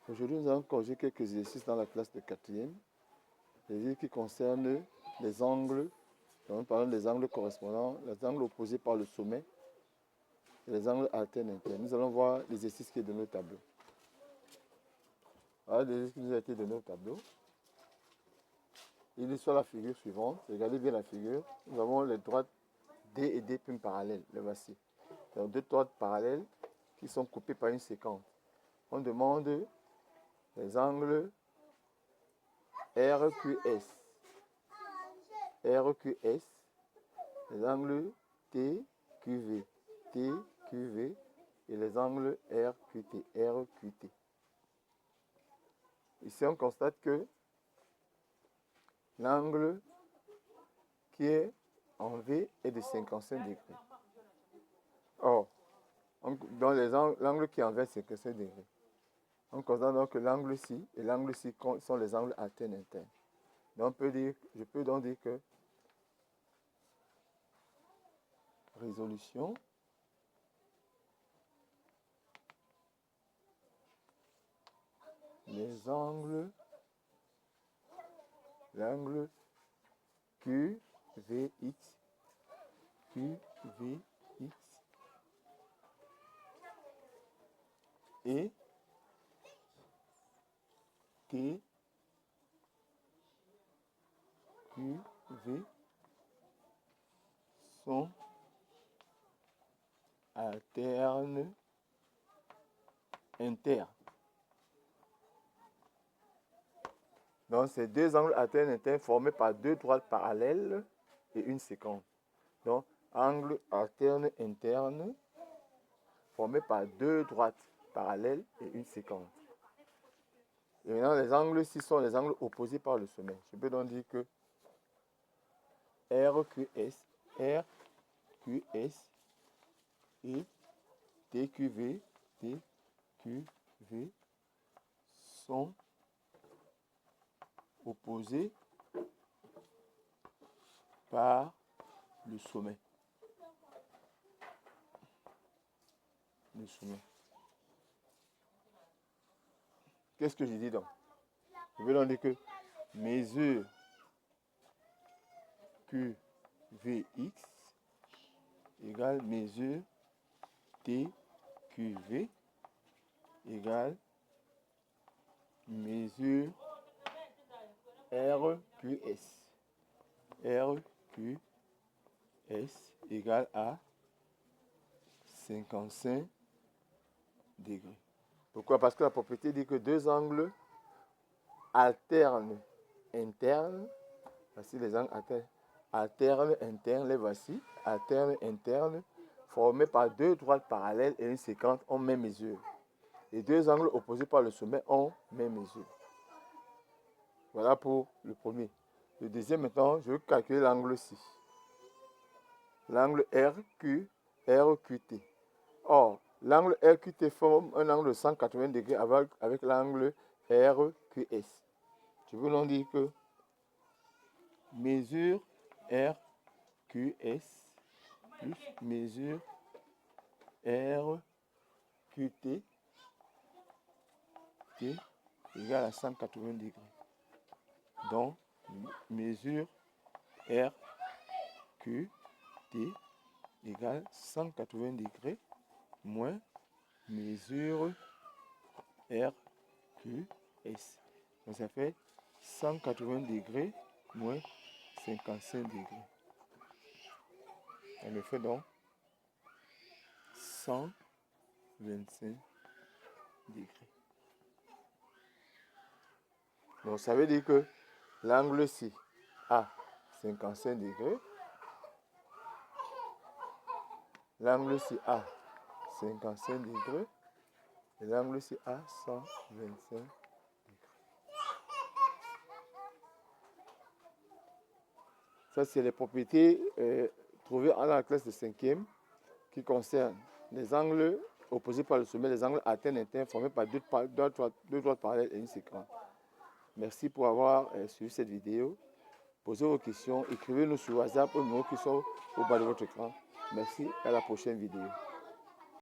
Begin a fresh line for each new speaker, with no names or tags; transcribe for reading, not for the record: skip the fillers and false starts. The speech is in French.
Aujourd'hui, nous allons corriger quelques exercices dans la classe de 4e. Les exercices qui concernent les angles. Nous parlons des angles correspondants, les angles opposés par le sommet et les angles alternes internes. Nous allons voir l'exercice qui est donné au tableau. Voilà l'exercice qui nous a été donné au tableau. Il est sur la figure suivante. Regardez bien la figure. Nous avons les droites D et D' parallèles. Le voici. Donc deux droites parallèles qui sont coupées par une séquence. On demande les angles RQS, RQS, les angles TQV, TQV et les angles RQT, RQT. Ici, on constate que l'angle qui est en V est de 55 degrés. Or, dans l'angle qui est en V est 55 degrés. On constate donc que l'angle-ci et l'angle-ci sont les angles alternes internes. Donc je peux donc dire que résolution les angles, l'angle QVX, QVX et TQV sont alternes internes. Donc, ces deux angles alternes internes formés par deux droites parallèles et une séquence. Donc, angle alterne interne formé par deux droites parallèles et une séquence. Et maintenant, les angles-ci sont les angles opposés par le sommet. Je peux donc dire que RQS et TQV sont opposés par le sommet. Qu'est-ce que j'ai dit donc? Je vais donc dire que mesure QVX égale mesure TQV égale mesure RQS. RQS égale à 55 degrés. Pourquoi? Parce que la propriété dit que deux angles alternes internes, voici les angles alternes internes, les voici, alternes internes, formés par deux droites parallèles et une séquence ont même mesure. Les deux angles opposés par le sommet ont même mesure. Voilà pour le premier. Le deuxième, maintenant, je vais calculer l'angle-ci. L'angle RQT. Or, l'angle RQT forme un angle de 180 degrés avec l'angle RQS. Je veux donc dire que mesure RQS plus mesure RQT égale à 180 degrés. Donc, mesure RQT égale 180 degrés moins mesure RQS. Donc, ça fait 180 degrés moins 55 degrés. On le fait donc 125 degrés. Donc, ça veut dire que l'angle-ci a 55 degrés. L'angle-ci a 55 degrés. Et l'angle-ci a 125 degrés. Ça, c'est les propriétés trouvées dans la classe de 5e qui concernent les angles opposés par le sommet, les angles alternes internes formés par deux droites parallèles et une séquence. Merci pour avoir suivi cette vidéo. Posez vos questions, écrivez-nous sur WhatsApp au numéro qui sont au bas de votre écran. Merci et à la prochaine vidéo.